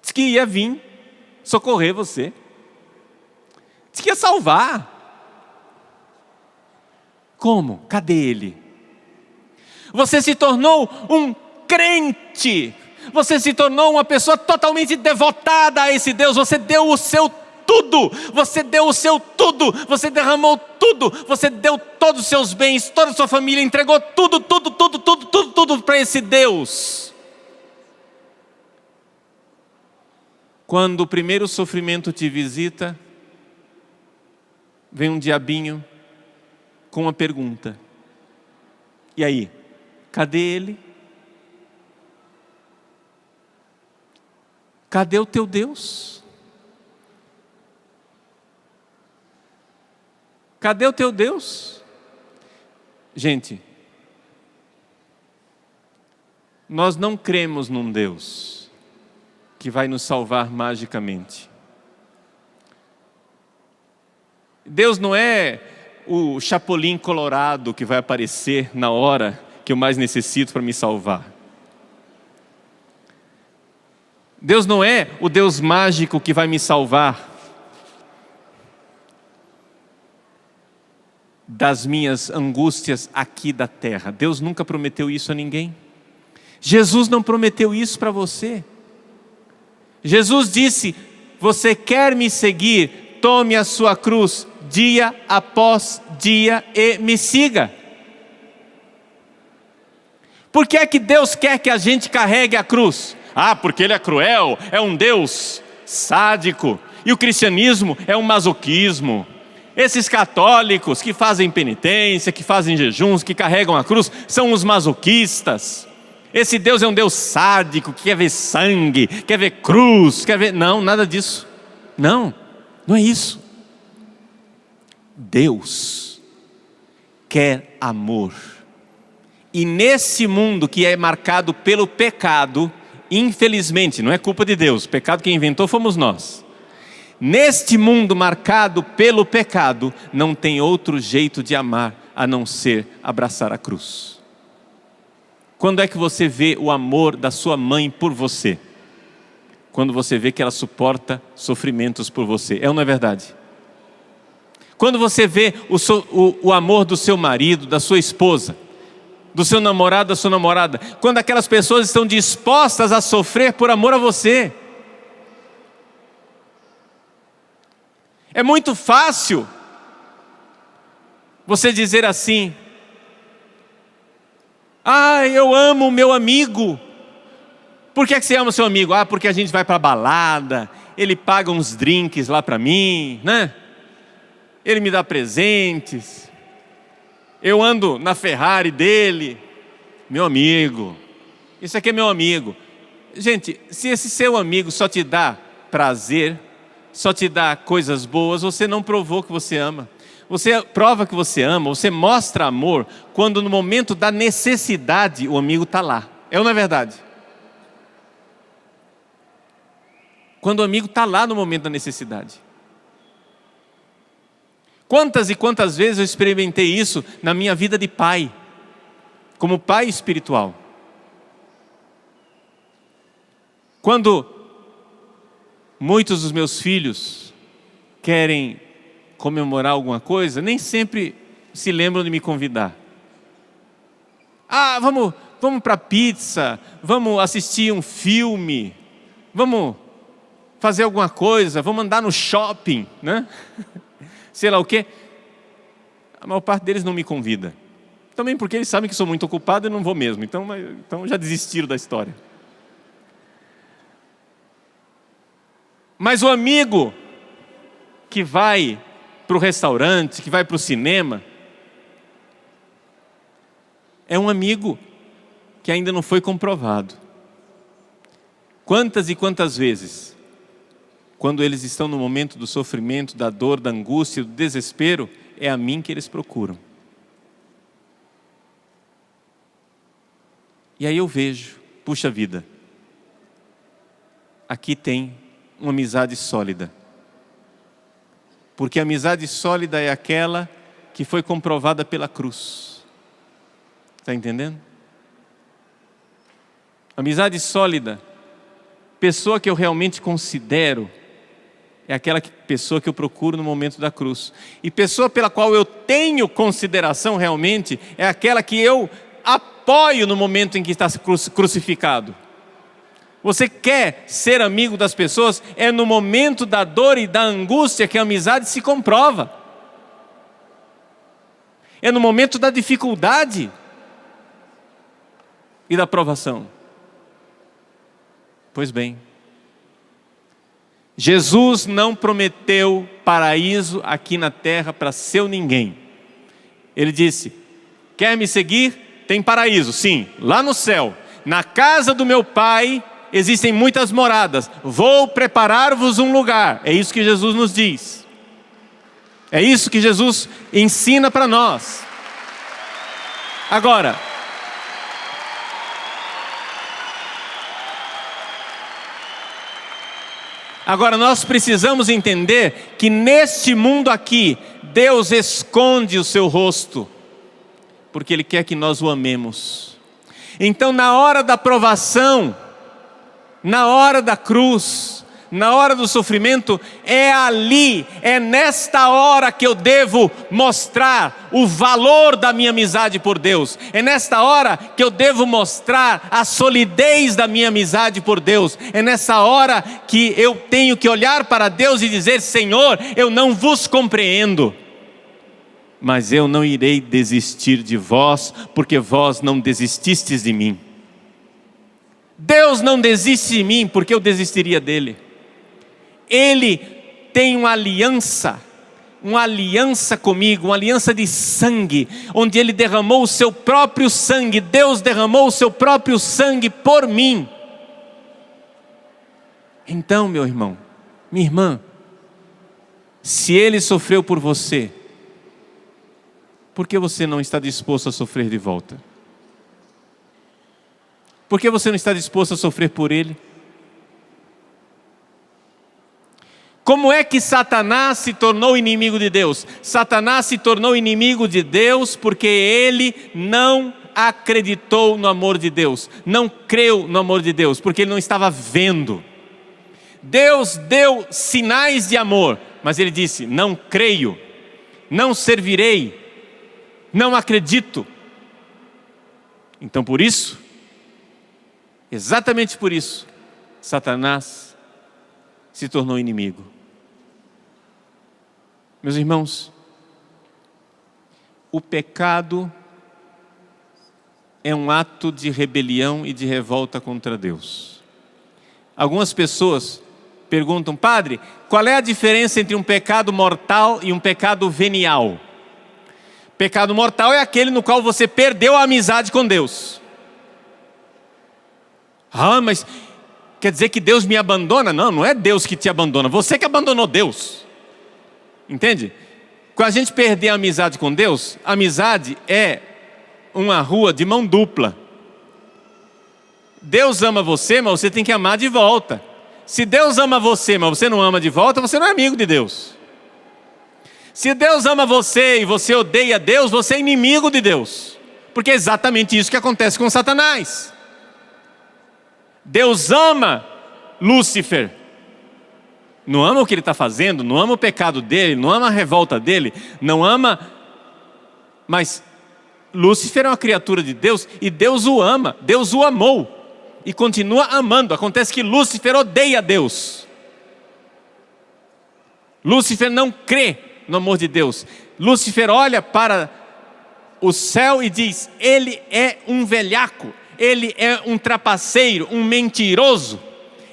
Diz que ia vir socorrer você. Diz que ia salvar. Como? Cadê ele? Você se tornou um crente. Você se tornou uma pessoa totalmente devotada a esse Deus. Você deu o seu tudo. Você deu o seu tudo. Você derramou tudo. Você deu todos os seus bens, toda a sua família, entregou tudo para esse Deus. Quando o primeiro sofrimento te visita, vem um diabinho com uma pergunta: e aí? Cadê ele? Cadê o teu Deus? Cadê o teu Deus? Gente, nós não cremos num Deus que vai nos salvar magicamente. Deus não é o Chapolin Colorado que vai aparecer na hora que eu mais necessito para me salvar. Deus não é o Deus mágico que vai me salvar das minhas angústias aqui da terra. Deus nunca prometeu isso a ninguém. Jesus não prometeu isso para você. Jesus disse: você quer me seguir? tome a sua cruz dia após dia e me siga. Por que é que Deus quer que a gente carregue a cruz? Porque Ele é cruel, é um Deus sádico. E o cristianismo é um masoquismo. Esses católicos que fazem penitência, que fazem jejuns, que carregam a cruz, são os masoquistas. Esse Deus é um Deus sádico, que quer ver sangue, quer ver cruz, quer ver... Não, nada disso. Não é isso. Deus quer amor. E nesse mundo que é marcado pelo pecado, infelizmente, não é culpa de Deus, o pecado quem inventou fomos nós. Neste mundo marcado pelo pecado, não tem outro jeito de amar a não ser abraçar a cruz. Quando é que você vê o amor da sua mãe por você? Quando você vê que ela suporta sofrimentos por você, é ou não é verdade? Quando você vê o amor do seu marido, da sua esposa, do seu namorado, da sua namorada, quando aquelas pessoas estão dispostas a sofrer por amor a você. É muito fácil você dizer assim: eu amo o meu amigo. Por que você ama o seu amigo? Porque a gente vai para a balada, ele paga uns drinks lá para mim, né? Ele me dá presentes, eu ando na Ferrari dele. Meu amigo, isso aqui é meu amigo. Gente, se esse seu amigo só te dá prazer, só te dá coisas boas, você não provou que você ama. Você prova que você ama, você mostra amor quando no momento da necessidade o amigo está lá. É ou não é verdade? Quando o amigo está lá no momento da necessidade. Quantas e quantas vezes eu experimentei isso na minha vida de pai, como pai espiritual. Quando muitos dos meus filhos querem comemorar alguma coisa, nem sempre se lembram de me convidar. Vamos para pizza, vamos assistir um filme, vamos fazer alguma coisa, vamos andar no shopping, né? Sei lá o quê. A maior parte deles não me convida. Também porque eles sabem que sou muito ocupado e não vou mesmo. Então já desistiram da história. Mas o amigo que vai para o restaurante, que vai para o cinema, é um amigo que ainda não foi comprovado. Quantas e quantas vezes, quando eles estão no momento do sofrimento, da dor, da angústia, do desespero, é a mim que eles procuram. E aí eu vejo, puxa vida, aqui tem uma amizade sólida. Porque a amizade sólida é aquela que foi comprovada pela cruz. Está entendendo? Amizade sólida, pessoa que eu realmente considero, é aquela pessoa que eu procuro no momento da cruz. E pessoa pela qual eu tenho consideração realmente, é aquela que eu apoio no momento em que está crucificado. Você quer ser amigo das pessoas, é no momento da dor e da angústia que a amizade se comprova. É no momento da dificuldade e da provação. Pois bem, Jesus não prometeu paraíso aqui na terra para seu ninguém. Ele disse: quer me seguir? Tem paraíso, sim, lá no céu. Na casa do meu Pai existem muitas moradas. Vou preparar-vos um lugar. É isso que Jesus nos diz. É isso que Jesus ensina para nós. Agora, nós precisamos entender que neste mundo aqui, Deus esconde o seu rosto, porque Ele quer que nós o amemos. Então, na hora da provação, na hora da cruz, na hora do sofrimento, é ali, é nesta hora que eu devo mostrar o valor da minha amizade por Deus. É nesta hora que eu devo mostrar a solidez da minha amizade por Deus. É nessa hora que eu tenho que olhar para Deus e dizer: Senhor, eu não vos compreendo, mas eu não irei desistir de vós, porque vós não desististes de mim. Deus não desiste de mim, porque eu desistiria dele. Ele tem uma aliança comigo, uma aliança de sangue, onde Ele derramou o seu próprio sangue. Deus derramou o seu próprio sangue por mim. Então, meu irmão, minha irmã, se Ele sofreu por você, por que você não está disposto a sofrer de volta? Por que você não está disposto a sofrer por Ele? Como é que Satanás se tornou inimigo de Deus? Satanás se tornou inimigo de Deus porque ele não acreditou no amor de Deus, não creu no amor de Deus, porque ele não estava vendo. Deus deu sinais de amor, mas ele disse: não creio, não servirei, não acredito. Então por isso, exatamente por isso, Satanás se tornou inimigo. Meus irmãos, o pecado é um ato de rebelião e de revolta contra Deus. Algumas pessoas perguntam: padre, qual é a diferença entre um pecado mortal e um pecado venial? Pecado mortal é aquele no qual você perdeu a amizade com Deus. Ah, mas quer dizer que Deus me abandona? Não, não é Deus que te abandona, você que abandonou Deus. Entende? Quando a gente perder a amizade com Deus, a amizade é uma rua de mão dupla. Deus ama você, mas você tem que amar de volta. Se Deus ama você, mas você não ama de volta, você não é amigo de Deus. Se Deus ama você e você odeia Deus, você é inimigo de Deus. Porque é exatamente isso que acontece com Satanás. Deus ama Lúcifer. Não ama o que ele está fazendo, não ama o pecado dele, não ama a revolta dele, não ama. Mas Lúcifer é uma criatura de Deus e Deus o ama, Deus o amou e continua amando. Acontece que Lúcifer odeia Deus. Lúcifer não crê no amor de Deus. Lúcifer olha para o céu e diz: ele é um velhaco, ele é um trapaceiro, um mentiroso.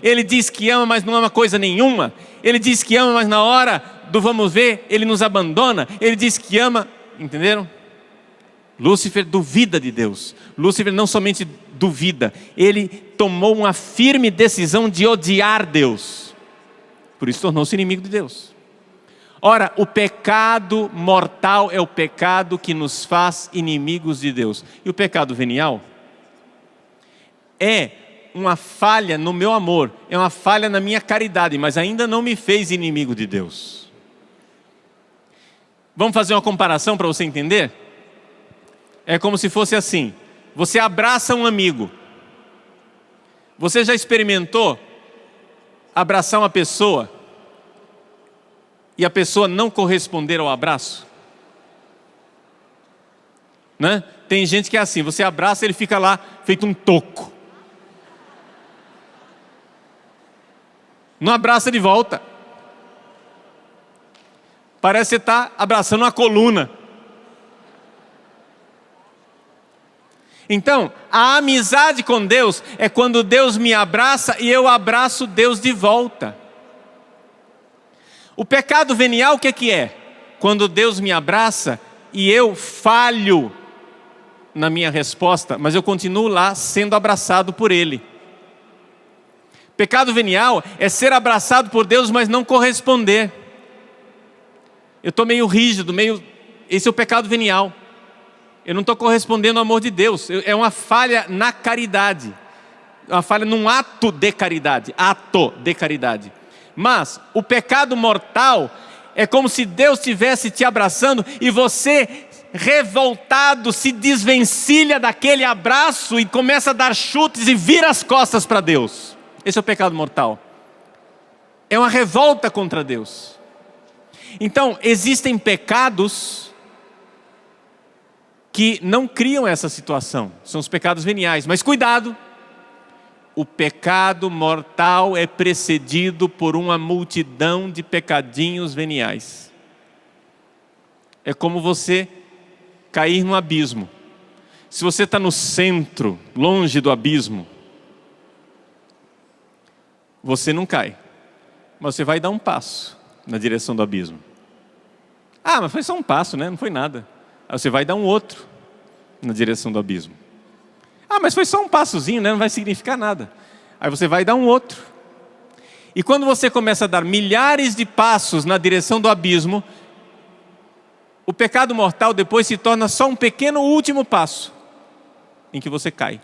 Ele diz que ama, mas não ama coisa nenhuma. Ele diz que ama, mas na hora do vamos ver, ele nos abandona. Ele diz que ama, entenderam? Lúcifer duvida de Deus. Lúcifer não somente duvida, ele tomou uma firme decisão de odiar Deus. Por isso tornou-se inimigo de Deus. Ora, o pecado mortal é o pecado que nos faz inimigos de Deus. E o pecado venial é uma falha no meu amor, é uma falha na minha caridade, mas ainda não me fez inimigo de Deus. Vamos fazer uma comparação para você entender? É como se fosse assim: você abraça um amigo. Você já experimentou abraçar uma pessoa e a pessoa não corresponder ao abraço? Né? Tem gente que é assim, você abraça, ele fica lá feito um toco. Não abraça de volta. Parece que você está abraçando uma coluna. Então, a amizade com Deus é quando Deus me abraça e eu abraço Deus de volta. O pecado venial, o que é? Quando Deus me abraça e eu falho na minha resposta, mas eu continuo lá sendo abraçado por Ele. Pecado venial é ser abraçado por Deus, mas não corresponder. Eu estou meio rígido, esse é o pecado venial. Eu não estou correspondendo ao amor de Deus. É uma falha na caridade. Uma falha num ato de caridade. Ato de caridade. Mas o pecado mortal é como se Deus estivesse te abraçando e você, revoltado, se desvencilha daquele abraço e começa a dar chutes e vira as costas para Deus. Esse é o pecado mortal. É uma revolta contra Deus. Então, existem pecados que não criam essa situação. São os pecados veniais. Mas cuidado! O pecado mortal é precedido por uma multidão de pecadinhos veniais. É como você cair no abismo. Se você está no centro, longe do abismo, você não cai. Mas você vai dar um passo na direção do abismo. Ah, mas foi só um passo, né? Não foi nada. Aí você vai dar um outro na direção do abismo. Ah, mas foi só um passozinho, né? Não vai significar nada. Aí você vai dar um outro. E quando você começa a dar milhares de passos na direção do abismo, o pecado mortal depois se torna só um pequeno último passo em que você cai.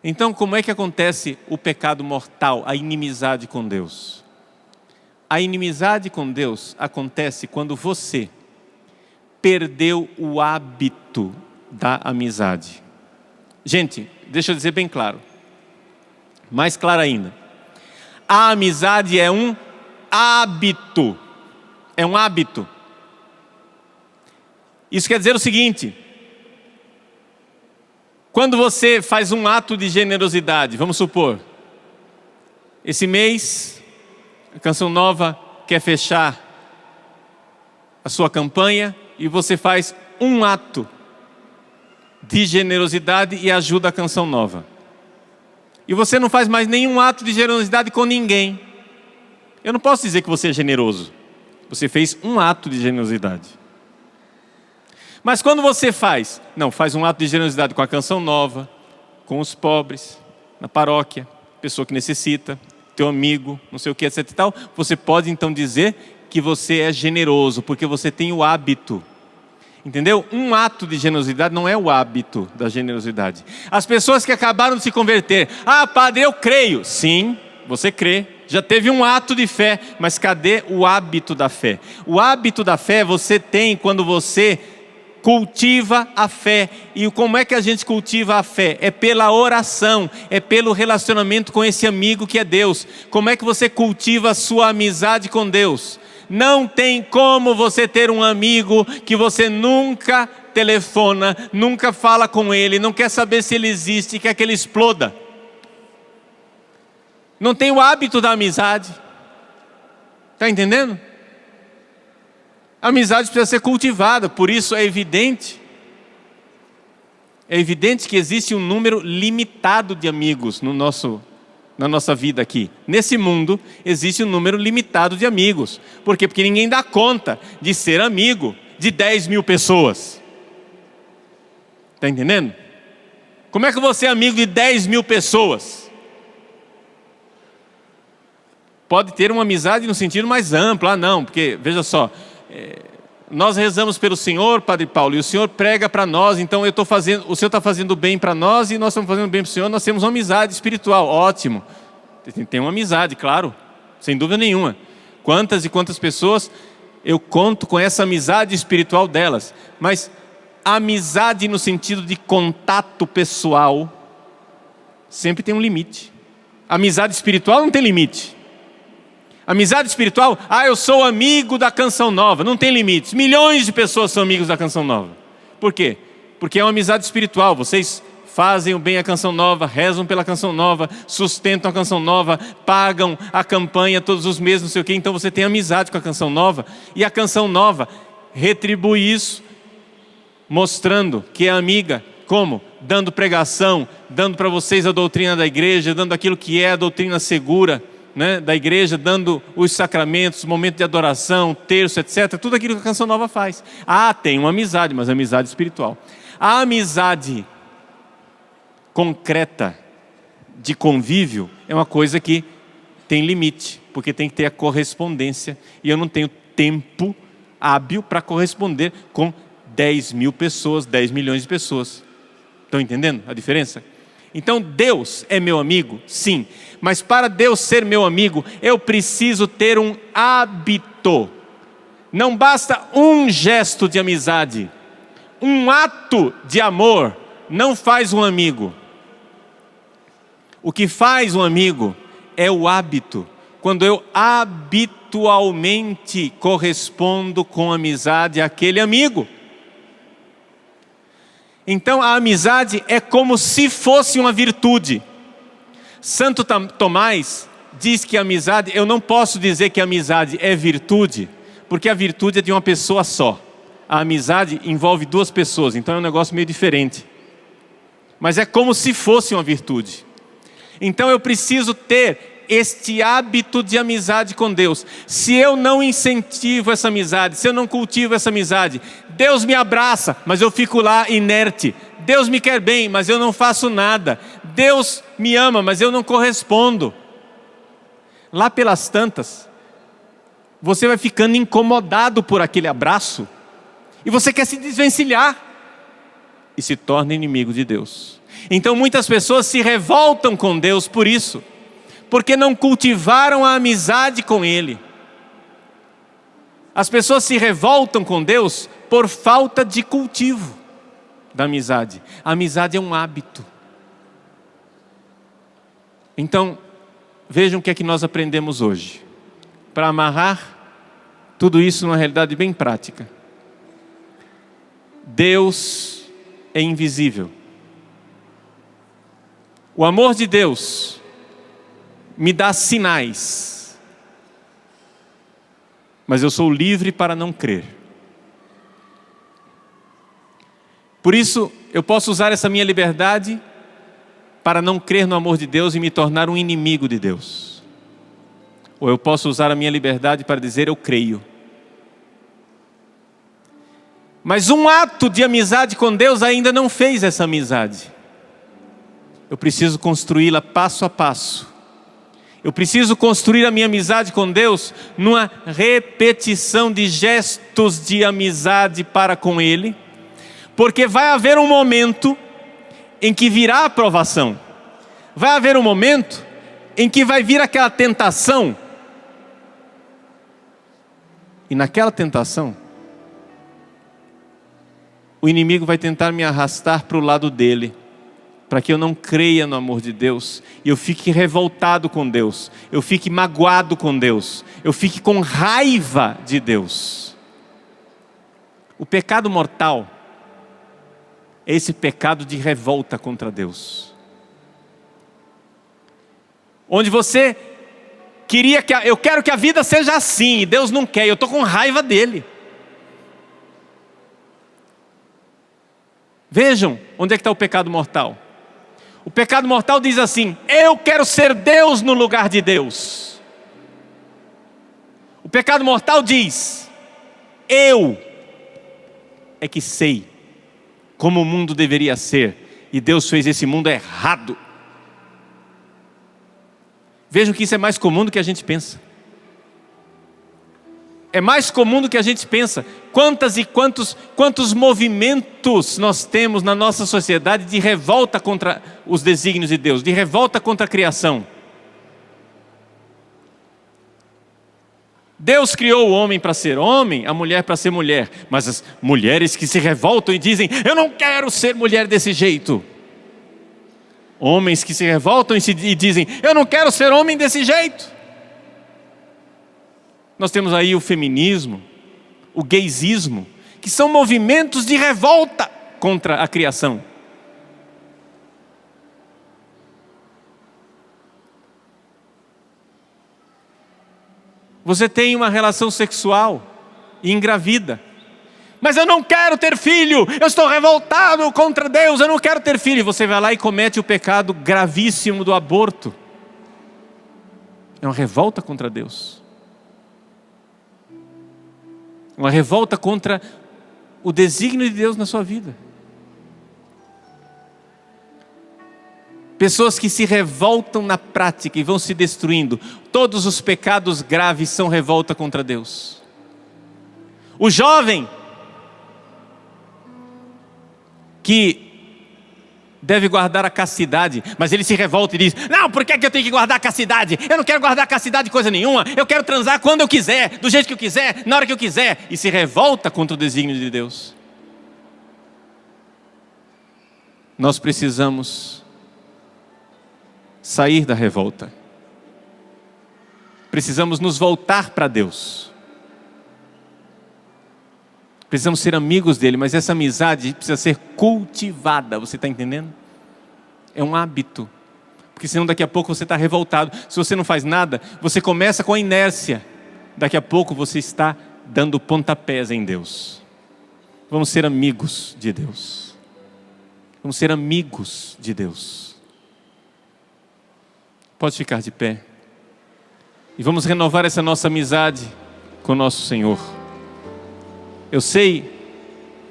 Então, como é que acontece o pecado mortal, a inimizade com Deus? A inimizade com Deus acontece quando você perdeu o hábito da amizade. Gente, deixa eu dizer bem claro, mais claro ainda. A amizade é um hábito. É um hábito. Isso quer dizer o seguinte: quando você faz um ato de generosidade, vamos supor, esse mês, a Canção Nova quer fechar a sua campanha e você faz um ato de generosidade e ajuda a Canção Nova. E você não faz mais nenhum ato de generosidade com ninguém. Eu não posso dizer que você é generoso. Você fez um ato de generosidade. Mas quando você faz um ato de generosidade com a Canção Nova, com os pobres, na paróquia, pessoa que necessita, teu amigo, não sei o que, etc e tal, você pode então dizer que você é generoso, porque você tem o hábito. Entendeu? Um ato de generosidade não é o hábito da generosidade. As pessoas que acabaram de se converter, ah, padre, eu creio. Sim, você crê. Já teve um ato de fé, mas cadê o hábito da fé? O hábito da fé você tem quando você cultiva a fé. E como é que a gente cultiva a fé? É pela oração, é pelo relacionamento com esse amigo que é Deus. Como é que você cultiva a sua amizade com Deus? Não tem como você ter um amigo que você nunca telefona, nunca fala com ele, não quer saber se ele existe, quer que ele exploda. Não tem o hábito da amizade. Está entendendo? A amizade precisa ser cultivada, por isso é evidente que existe um número limitado de amigos na nossa vida aqui. Nesse mundo existe um número limitado de amigos. Por quê? Porque ninguém dá conta de ser amigo de 10 mil pessoas. Está entendendo? Como é que você é amigo de 10 mil pessoas? Pode ter uma amizade no sentido mais amplo. Ah, não, porque, veja só, nós rezamos pelo Senhor, Padre Paulo, e o Senhor prega para nós, então o Senhor está fazendo bem para nós e nós estamos fazendo bem para o Senhor, nós temos uma amizade espiritual. Ótimo. Tem uma amizade, claro, sem dúvida nenhuma. Quantas e quantas pessoas eu conto com essa amizade espiritual delas, mas a amizade no sentido de contato pessoal sempre tem um limite. A amizade espiritual não tem limite. Amizade espiritual, eu sou amigo da Canção Nova, não tem limites. Milhões de pessoas são amigos da Canção Nova. Por quê? Porque é uma amizade espiritual. Vocês fazem o bem à Canção Nova, rezam pela Canção Nova, sustentam a Canção Nova, pagam a campanha todos os meses, não sei o quê. Então você tem amizade com a Canção Nova. E a Canção Nova retribui isso, mostrando que é amiga. Como? Dando pregação, dando para vocês a doutrina da igreja, dando aquilo que é a doutrina segura, né, da igreja, dando os sacramentos, momento de adoração, terço, etc. Tudo aquilo que a Canção Nova faz. Tem uma amizade, mas amizade espiritual. A amizade concreta de convívio é uma coisa que tem limite, porque tem que ter a correspondência. E eu não tenho tempo hábil para corresponder com 10 mil pessoas, 10 milhões de pessoas. Estão entendendo a diferença? Então Deus é meu amigo? Sim. Mas para Deus ser meu amigo, eu preciso ter um hábito. Não basta um gesto de amizade. Um ato de amor não faz um amigo. O que faz um amigo é o hábito. Quando eu habitualmente correspondo com amizade àquele amigo. Então a amizade é como se fosse uma virtude. Santo Tomás diz que a amizade, eu não posso dizer que a amizade é virtude, porque a virtude é de uma pessoa só. A amizade envolve duas pessoas, então é um negócio meio diferente. Mas é como se fosse uma virtude. Então eu preciso ter este hábito de amizade com Deus. Se eu não incentivo essa amizade, se eu não cultivo essa amizade, Deus me abraça, mas eu fico lá inerte. Deus me quer bem, mas eu não faço nada. Deus me ama, mas eu não correspondo. Lá pelas tantas, você vai ficando incomodado por aquele abraço, e você quer se desvencilhar, e se torna inimigo de Deus. Então muitas pessoas se revoltam com Deus por isso, porque não cultivaram a amizade com Ele. As pessoas se revoltam com Deus por falta de cultivo da amizade. A amizade é um hábito. Então, vejam o que é que nós aprendemos hoje. Para amarrar tudo isso numa realidade bem prática. Deus é invisível. O amor de Deus me dá sinais, mas eu sou livre para não crer. Por isso, eu posso usar essa minha liberdade para não crer no amor de Deus e me tornar um inimigo de Deus. Ou eu posso usar a minha liberdade para dizer eu creio. Mas um ato de amizade com Deus ainda não fez essa amizade. Eu preciso construí-la passo a passo. Eu preciso construir a minha amizade com Deus numa repetição de gestos de amizade para com Ele, porque vai haver um momento em que virá a provação. Vai haver um momento em que vai vir aquela tentação. E naquela tentação, o inimigo vai tentar me arrastar para o lado dele, para que eu não creia no amor de Deus, e eu fique revoltado com Deus, eu fique magoado com Deus, eu fique com raiva de Deus. O pecado mortal é esse pecado de revolta contra Deus. Onde você queria eu quero que a vida seja assim, e Deus não quer, eu estou com raiva dele. Vejam onde é que está o pecado mortal. O pecado mortal diz assim: eu quero ser Deus no lugar de Deus. O pecado mortal diz: eu é que sei como o mundo deveria ser, e Deus fez esse mundo errado. Vejam que isso é mais comum do que a gente pensa. É mais comum do que a gente pensa. Quantas e quantos movimentos nós temos na nossa sociedade de revolta contra os desígnios de Deus, de revolta contra a criação. Deus criou o homem para ser homem, a mulher para ser mulher. Mas as mulheres que se revoltam e dizem: eu não quero ser mulher desse jeito. Homens que se revoltam e dizem: eu não quero ser homem desse jeito. Nós temos aí o feminismo, o gaysismo, que são movimentos de revolta contra a criação. Você tem uma relação sexual e engravida. Mas eu não quero ter filho, eu estou revoltado contra Deus, eu não quero ter filho. E você vai lá e comete o pecado gravíssimo do aborto. É uma revolta contra Deus. Uma revolta contra o desígnio de Deus na sua vida. Pessoas que se revoltam na prática e vão se destruindo. Todos os pecados graves são revolta contra Deus. O jovem que deve guardar a castidade, mas ele se revolta e diz: não, por que eu tenho que guardar a castidade? Eu não quero guardar a castidade de coisa nenhuma, eu quero transar quando eu quiser, do jeito que eu quiser, na hora que eu quiser. E se revolta contra o desígnio de Deus. Nós precisamos sair da revolta Precisamos nos voltar para Deus. Precisamos ser amigos dele, mas essa amizade precisa ser cultivada, você está entendendo? É um hábito, porque senão daqui a pouco você está revoltado. Se você não faz nada, você começa com a inércia. Daqui a pouco você está dando pontapés em Deus. Vamos ser amigos de Deus. Vamos ser amigos de Deus. Pode ficar de pé. E vamos renovar essa nossa amizade com o nosso Senhor. Eu sei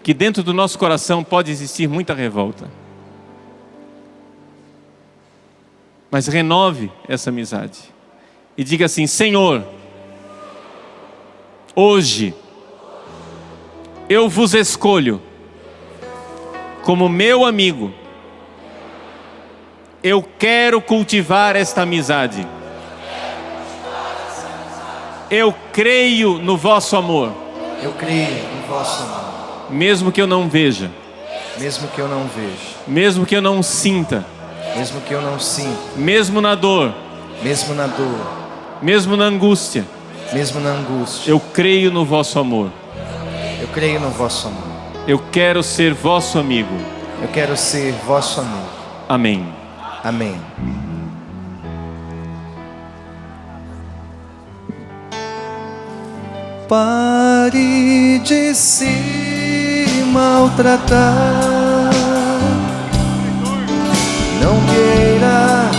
que dentro do nosso coração pode existir muita revolta. Mas renove essa amizade. E diga assim: Senhor, hoje eu vos escolho como meu amigo. Eu quero cultivar esta amizade. Eu creio no vosso amor. Eu creio no vosso amor. Mesmo que eu não veja. Mesmo que eu não veja. Mesmo que eu não sinta. Mesmo que eu não sinta. Mesmo na dor. Mesmo na dor. Mesmo na angústia. Mesmo na angústia. Eu creio no vosso amor. Eu creio no vosso amor. Eu quero ser vosso amigo. Eu quero ser vosso amigo. Amém. Amém. Pare de se maltratar. Não queira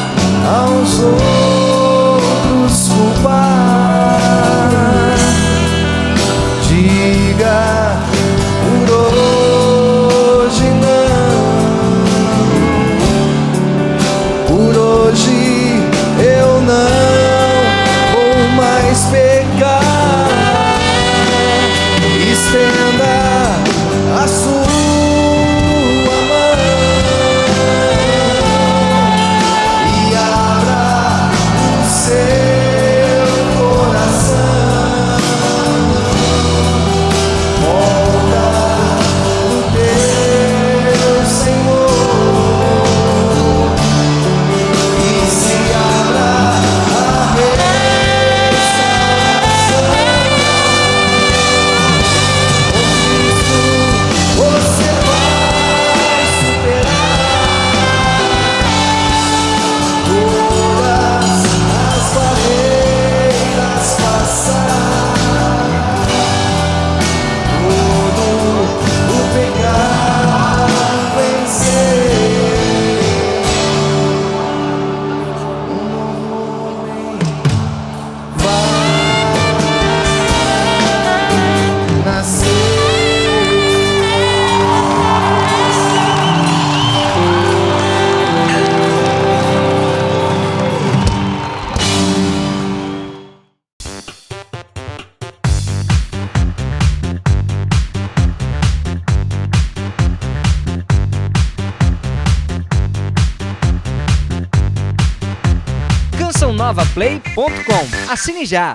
aos outros culpar. Diga por hoje não. Por hoje eu não vou mais pecar. Estenda a sua mão e abra o seu coração. Volta no teu Senhor e se abra a você vai superar todas as barreiras, passar todo o pecado, vencer. Um novo homem vai nascer. cançãonovaplay.com. Assine já!